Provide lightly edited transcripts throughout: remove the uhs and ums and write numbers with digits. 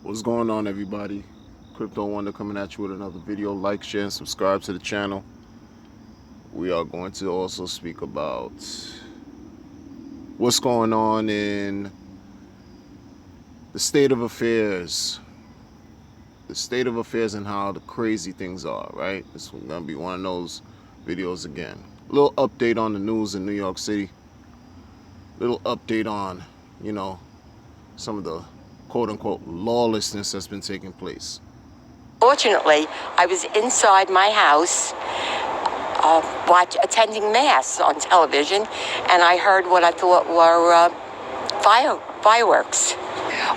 What's going on, everybody? Crypto Wonder coming at you with another video. Like, share, and subscribe to the channel. We are going to also speak about what's going on in the state of affairs. The state of affairs and how the crazy things are, right? This is going to be one of those videos again. A little update on the news in New York City. Little update on, some of the quote-unquote lawlessness that's been taking place. Fortunately, I was inside my house attending Mass on television, and I heard what I thought were fireworks.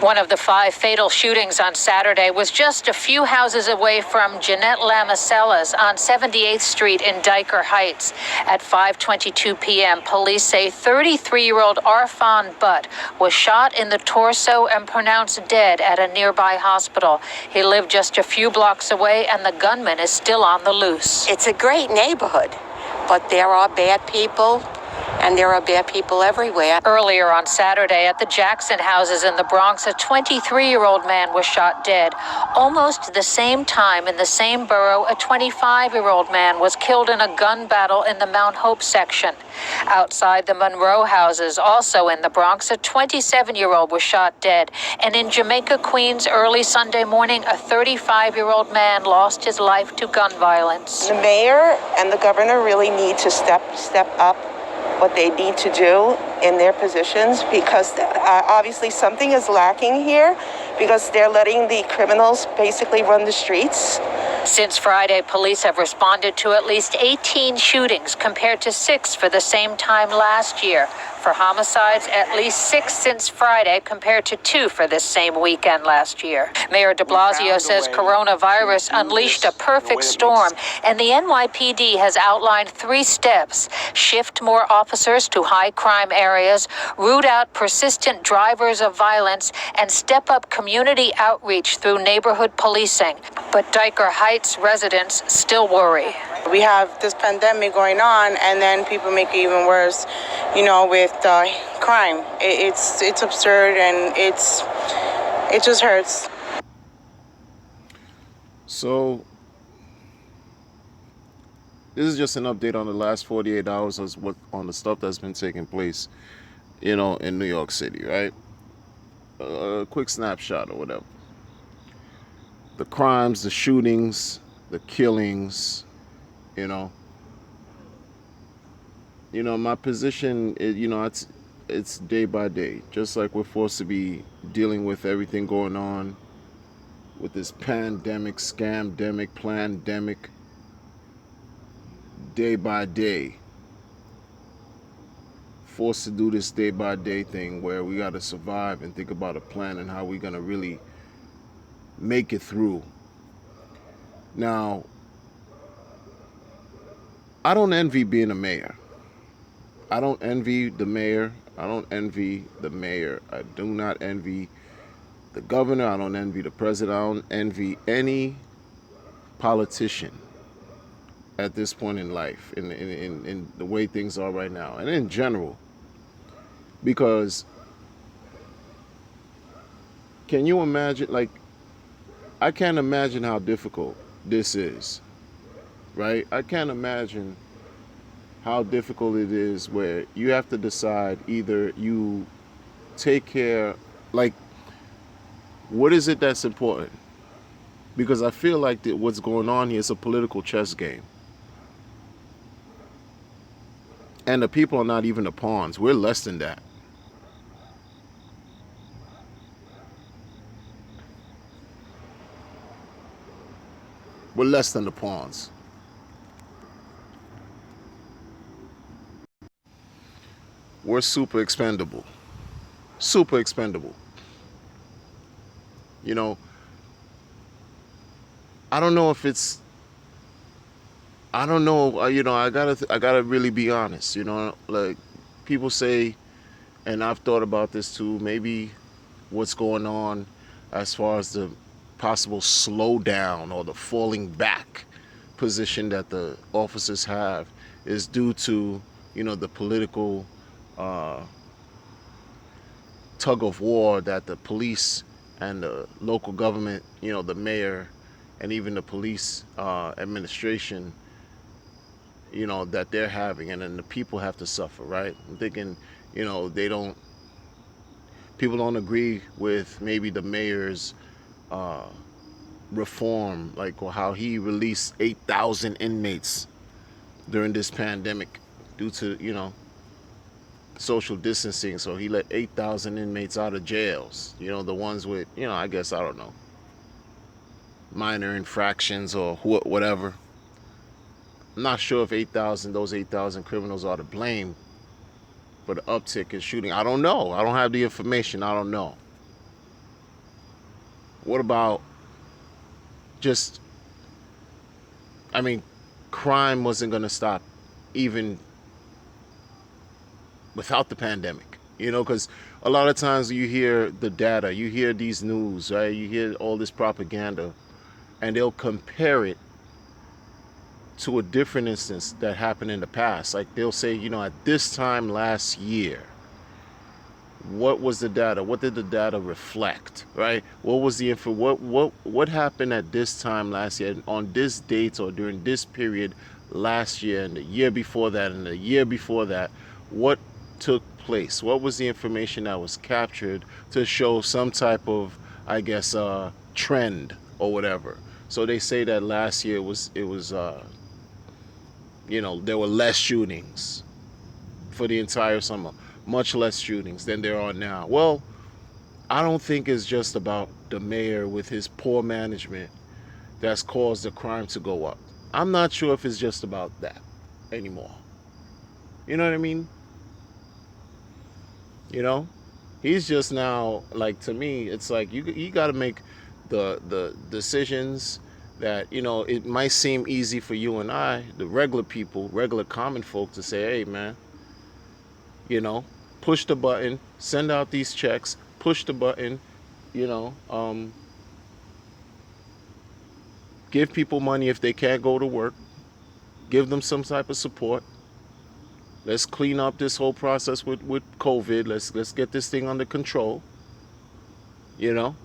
One of the 5 fatal shootings on Saturday was just a few houses away from Jeanette Lamicella's on 78th Street in Diker Heights. At 5:22 p.m., police say 33-year-old Arfan Butt was shot in the torso and pronounced dead at a nearby hospital. He lived just a few blocks away, and the gunman is still on the loose. It's a great neighborhood, but there are bad people. And there are bad people everywhere. Earlier on Saturday at the Jackson houses in the Bronx, a 23-year-old man was shot dead. Almost the same time in the same borough, a 25-year-old man was killed in a gun battle in the Mount Hope section. Outside the Monroe houses, also in the Bronx, a 27-year-old was shot dead. And in Jamaica, Queens, early Sunday morning, a 35-year-old man lost his life to gun violence. The mayor and the governor really need to step up what they need to do in their positions, because obviously something is lacking here, because they're letting the criminals basically run the streets. Since Friday, police have responded to at least 18 shootings compared to 6 for the same time last year. For homicides, at least 6 since Friday compared to 2 for this same weekend last year. Mayor de Blasio says coronavirus unleashed a perfect storm, and the NYPD has outlined 3 steps: shift more officers to high crime areas, root out persistent drivers of violence, and step up community outreach through neighborhood policing. But Diker Heights residents still worry. We have this pandemic going on, and then people make it even worse, with crime. It's absurd, and it just hurts. So this is just an update on the last 48 hours on the stuff that's been taking place, in New York City, right? A quick snapshot or whatever. The crimes, the shootings, the killings, my position is, it's day by day, just like we're forced to be dealing with everything going on with this pandemic, scamdemic, plandemic, day by day. Forced to do this day by day thing where we got to survive and think about a plan and how we're going to really make it through. Now, I don't envy being a mayor. I don't envy the mayor. I don't envy the mayor. I do not envy the governor. I don't envy the president. I don't envy any politician at this point in life, in the way things are right now, and in general. Because can you imagine, I can't imagine how difficult this is, right? I can't imagine how difficult it is where you have to decide, either you take care, what is it that's important? Because I feel like what's going on here is a political chess game. And the people are not even the pawns. We're less than that. We're less than the pawns. We're super expendable. Super expendable. I don't know if it's, I don't know, I gotta really be honest, people say, and I've thought about this too, maybe what's going on as far as the possible slowdown or the falling back position that the officers have is due to, the political tug of war that the police and the local government, the mayor, and even the police administration, that they're having, and then the people have to suffer, right? I'm thinking, they don't, people don't agree with maybe the mayor's uh, reform, like how he released 8,000 inmates during this pandemic due to, social distancing. So he let 8,000 inmates out of jails, the ones with, I guess, I don't know, minor infractions or whatever. I'm not sure if those 8,000 criminals are to blame for the uptick in shooting. I don't know. I don't have the information. I don't know. What about just, I mean, crime wasn't going to stop even without the pandemic, because a lot of times you hear the data, you hear these news, right? You hear all this propaganda, and they'll compare it to a different instance that happened in the past. Like they'll say, at this time last year, what was the data? What did the data reflect? Right? What was the info? What happened at this time last year, on this date, or during this period last year, and the year before that, and the year before that? What took place? What was the information that was captured to show some type of, I guess, trend or whatever? So they say that last year there were less shootings for the entire summer, much less shootings than there are now. Well, I don't think it's just about the mayor with his poor management that's caused the crime to go up. I'm not sure if it's just about that anymore. You know what I mean? He's just now, like, to me, it's like you got to make the decisions that, it might seem easy for you and I, the regular people, regular common folk, to say, hey man, push the button, send out these checks, push the button, you know, um, give people money if they can't go to work, give them some type of support. Let's clean up this whole process with COVID. Let's get this thing under control. You know,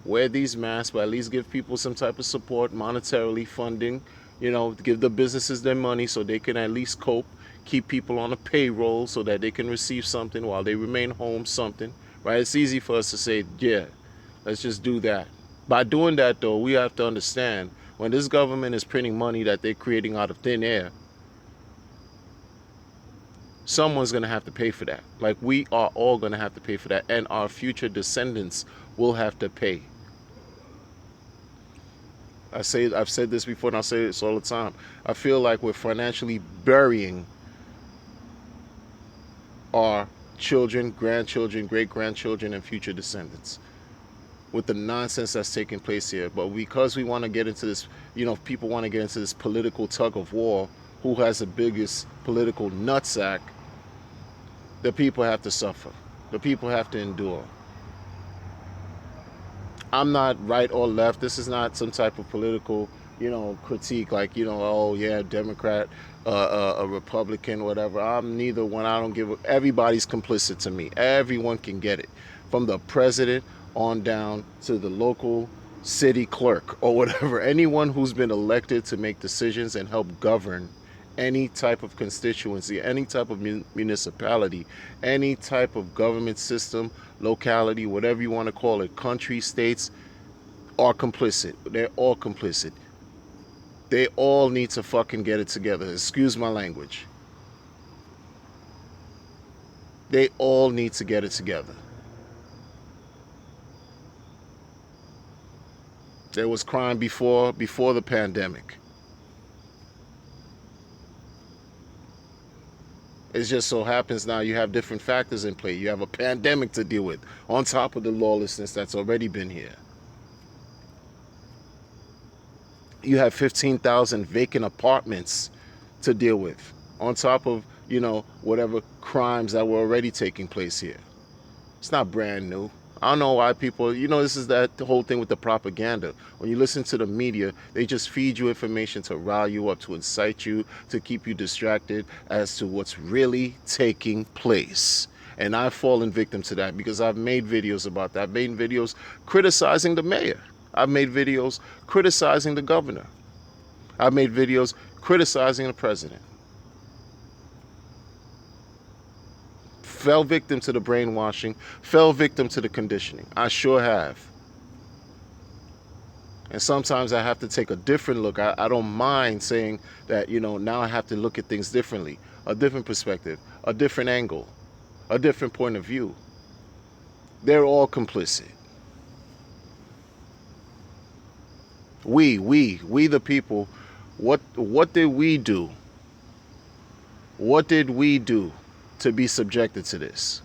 wear these masks, but at least give people some type of support, monetarily funding. Give the businesses their money so they can at least cope. Keep people on a payroll so that they can receive something while they remain home. Something, right? It's easy for us to say, yeah, let's just do that. By doing that, though, we have to understand when this government is printing money that they're creating out of thin air, someone's going to have to pay for that. Like, we are all going to have to pay for that, and our future descendants will have to pay. I've said this before, and I'll say this all the time. I feel like we're financially burying our children, grandchildren, great-grandchildren, and future descendants with the nonsense that's taking place here. But because we want to get into this, people want to get into this political tug of war, who has the biggest political nutsack, the people have to suffer. The people have to endure. I'm not right or left. This is not some type of political, critique, like, oh yeah, Democrat, a Republican, whatever. I'm neither one. I don't give a, everybody's complicit to me. Everyone can get it. From the president on down to the local city clerk or whatever. Anyone who's been elected to make decisions and help govern any type of constituency, any type of municipality, any type of government system, locality, whatever you want to call it, country, states, are complicit. They're all complicit. They all need to fucking get it together. Excuse my language. They all need to get it together. There was crime before the pandemic. It just so happens now you have different factors in play. You have a pandemic to deal with on top of the lawlessness that's already been here. You have 15,000 vacant apartments to deal with on top of, whatever crimes that were already taking place here. It's not brand new. I don't know why people, this is the whole thing with the propaganda. When you listen to the media, they just feed you information to rile you up, to incite you, to keep you distracted as to what's really taking place. And I've fallen victim to that because I've made videos about that. I've made videos criticizing the mayor. I've made videos criticizing the governor. I've made videos criticizing the president. Fell victim to the brainwashing, fell victim to the conditioning. I sure have. And sometimes I have to take a different look. I don't mind saying that, now I have to look at things differently, a different perspective, a different angle, a different point of view. They're all complicit. We the people, what did we do? What did we do to be subjected to this?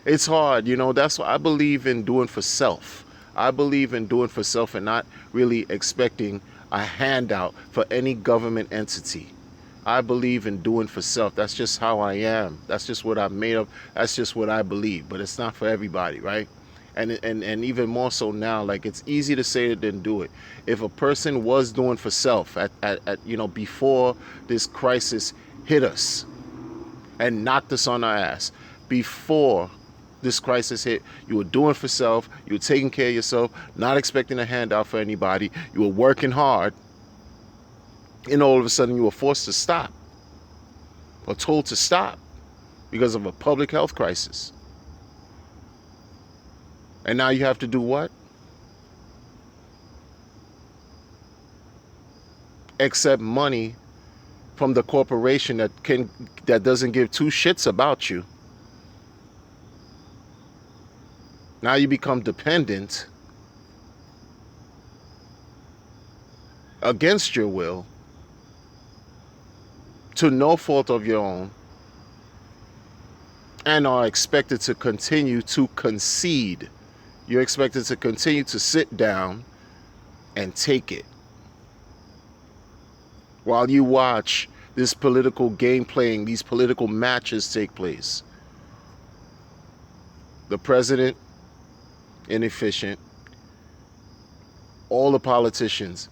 It's hard, that's what I believe in doing for self. I believe in doing for self and not really expecting a handout for any government entity. I believe in doing for self. That's just how I am. That's just what I'm made of. That's just what I believe. But it's not for everybody, right? And even more so now, like, it's easy to say it than do it. If a person was doing for self at before this crisis hit us and knocked us on our ass, before this crisis hit, you were doing for self, you were taking care of yourself, not expecting a handout for anybody, you were working hard, and all of a sudden you were forced to stop or told to stop because of a public health crisis. And now you have to do what? Accept money from the corporation that doesn't give two shits about you. Now you become dependent against your will, to no fault of your own, and are expected to continue to concede. You're expected to continue to sit down and take it while you watch this political game playing, these political matches take place. The president, inefficient. All the politicians,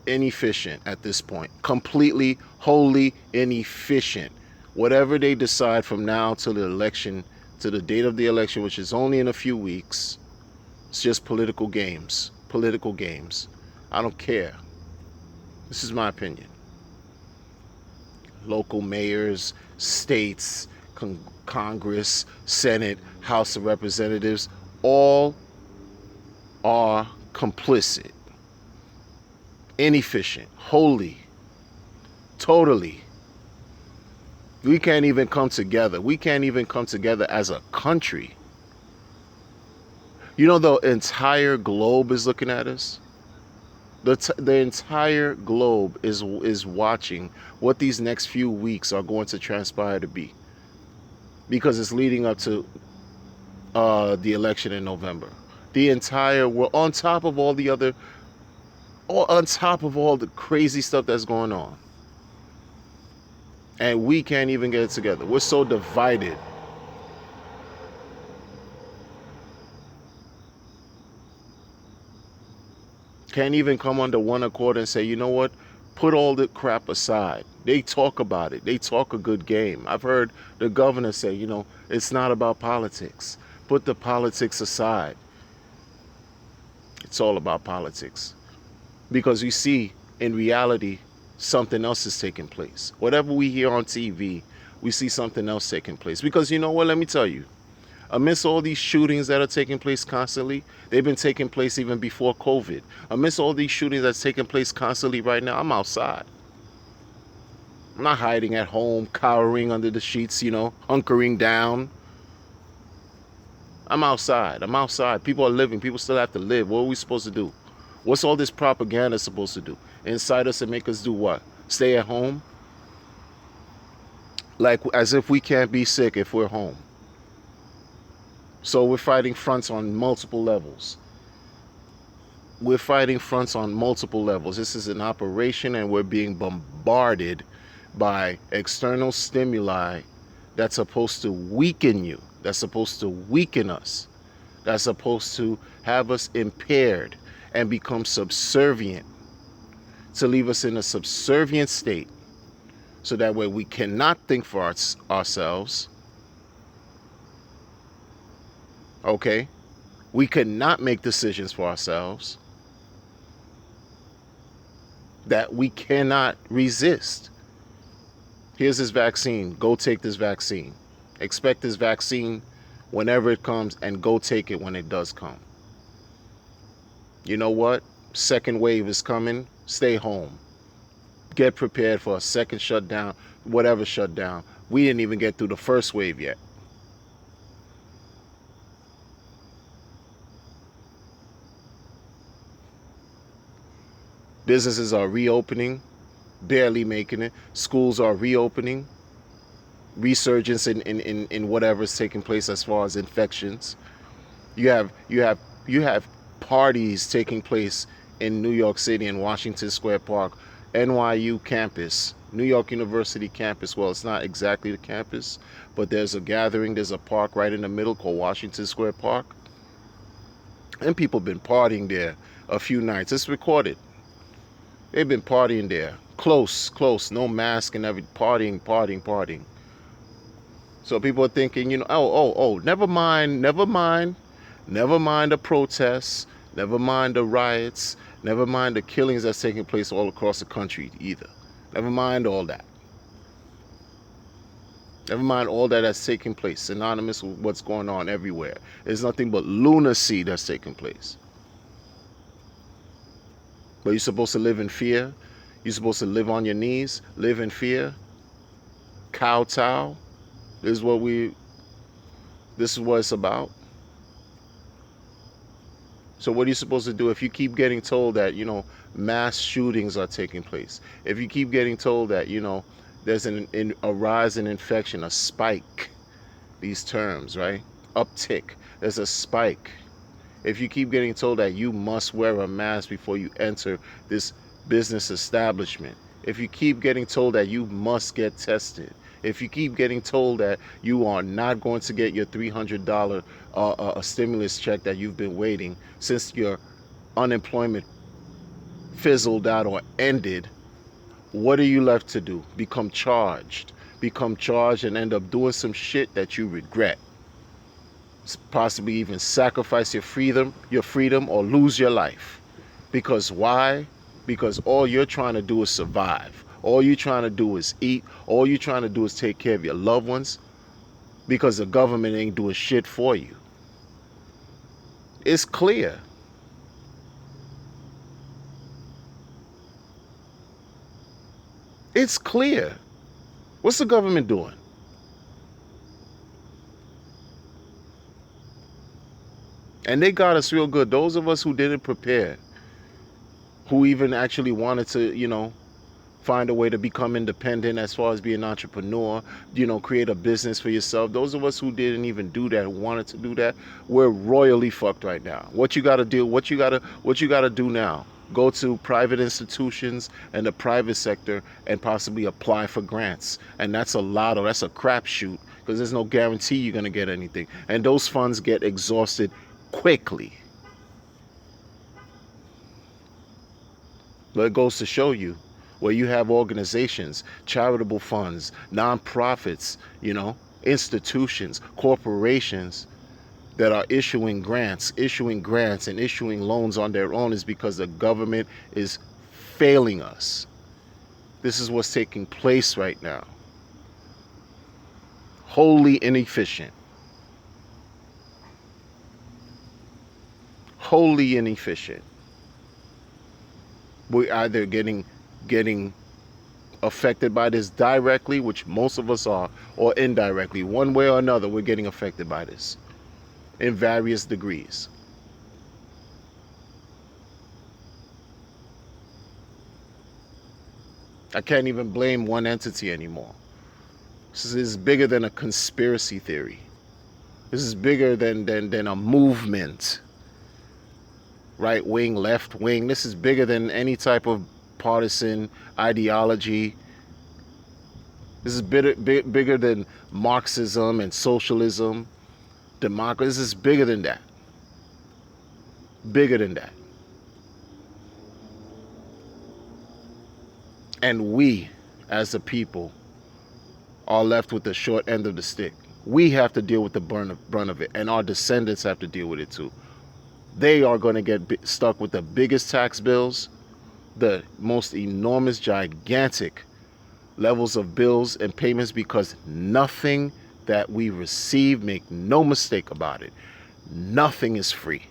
inefficient at this point. Completely, wholly inefficient. Whatever they decide from now till the election, to the date of the election, which is only in a few weeks, it's just political games. Political games. I don't care. This is my opinion. Local mayors, states, Congress, Senate, House of Representatives, all are complicit, inefficient, wholly, totally. We can't even come together. We can't even come together as a country. The entire globe is looking at us. The entire globe is watching what these next few weeks are going to transpire to be, because it's leading up to the election in November. The entire world, on top of all the crazy stuff that's going on, and we can't even get it together. We're so divided. Can't even come under one accord and say, you know what, put all the crap aside. They talk about it. They talk a good game. I've heard the governor say, it's not about politics. Put the politics aside. It's all about politics. Because you see, in reality, something else is taking place. Whatever we hear on TV, we see something else taking place. Because you know what, let me tell you, amidst all these shootings that are taking place constantly, they've been taking place even before COVID. Amidst all these shootings that's taking place constantly right now, I'm outside. I'm not hiding at home, cowering under the sheets, hunkering down. I'm outside. People are living. People still have to live. What are we supposed to do? What's all this propaganda supposed to do? Incite us and make us do what? Stay at home? Like as if we can't be sick if we're home. So we're fighting fronts on multiple levels. This is an operation, and we're being bombarded by external stimuli that's supposed to weaken you, that's supposed to weaken us, that's supposed to have us impaired and become subservient, to leave us in a subservient state So that way we cannot think for ourselves. Okay? We cannot make decisions for ourselves that we cannot resist. Here's this vaccine. Go take this vaccine. Expect this vaccine whenever it comes, and go take it when it does come. You know what? Second wave is coming. Stay home. Get prepared for a second shutdown, whatever shutdown. We didn't even get through the first wave yet. Businesses are reopening, barely making it. Schools are reopening. Resurgence in whatever's taking place as far as infections. You have parties taking place in New York City and Washington Square Park, NYU campus, New York University campus. Well, it's not exactly the campus, but there's a gathering, there's a park right in the middle called Washington Square Park. And people have been partying there a few nights. It's recorded. They've been partying there. Close, no mask and everything. Partying. So people are thinking, never mind the protests, never mind the riots, never mind the killings that's taking place all across the country either. Never mind all that. Never mind all that that's taking place, synonymous with what's going on everywhere. There's nothing but lunacy that's taking place. But you're supposed to live in fear. You're supposed to live on your knees, live in fear, kowtow. This is what it's about. So what are you supposed to do if you keep getting told that, mass shootings are taking place? If you keep getting told that, there's a rise in infection, a spike, these terms, right? Uptick, there's a spike. If you keep getting told that you must wear a mask before you enter this business establishment, if you keep getting told that you must get tested, if you keep getting told that you are not going to get your $300 stimulus check that you've been waiting since your unemployment fizzled out or ended, what are you left to do? Become charged and end up doing some shit that you regret. Possibly even sacrifice your freedom or lose your life. Because why? Because all you're trying to do is survive. All you're trying to do is eat. All you're trying to do is take care of your loved ones, because the government ain't doing shit for you. It's clear. It's clear. What's the government doing? And they got us real good. Those of us who didn't prepare, who even actually wanted to, find a way to become independent as far as being an entrepreneur, create a business for yourself. Those of us who didn't even do that, wanted to do that, we're royally fucked right now. What you got to do? What you got to do now? Go to private institutions and the private sector and possibly apply for grants. And that's a crapshoot, because there's no guarantee you're going to get anything. And those funds get exhausted quickly. But it goes to show you, where you have organizations, charitable funds, nonprofits, institutions, corporations that are issuing grants and issuing loans on their own, is because the government is failing us. This is what's taking place right now. Wholly inefficient. Wholly inefficient. We're either getting affected by this directly, which most of us are, or indirectly. One way or another, we're getting affected by this in various degrees. I can't even blame one entity anymore. This is bigger than a conspiracy theory. This is bigger than a movement. Right wing, left wing. This is bigger than any type of partisan ideology. This is bigger than Marxism and socialism, democracy. This is bigger than that. Bigger than that. And we, as a people, are left with the short end of the stick. We have to deal with the brunt of it, and our descendants have to deal with it too. They are going to get stuck with the biggest tax bills, the most enormous, gigantic levels of bills and payments, because nothing that we receive, make no mistake about it, nothing is free.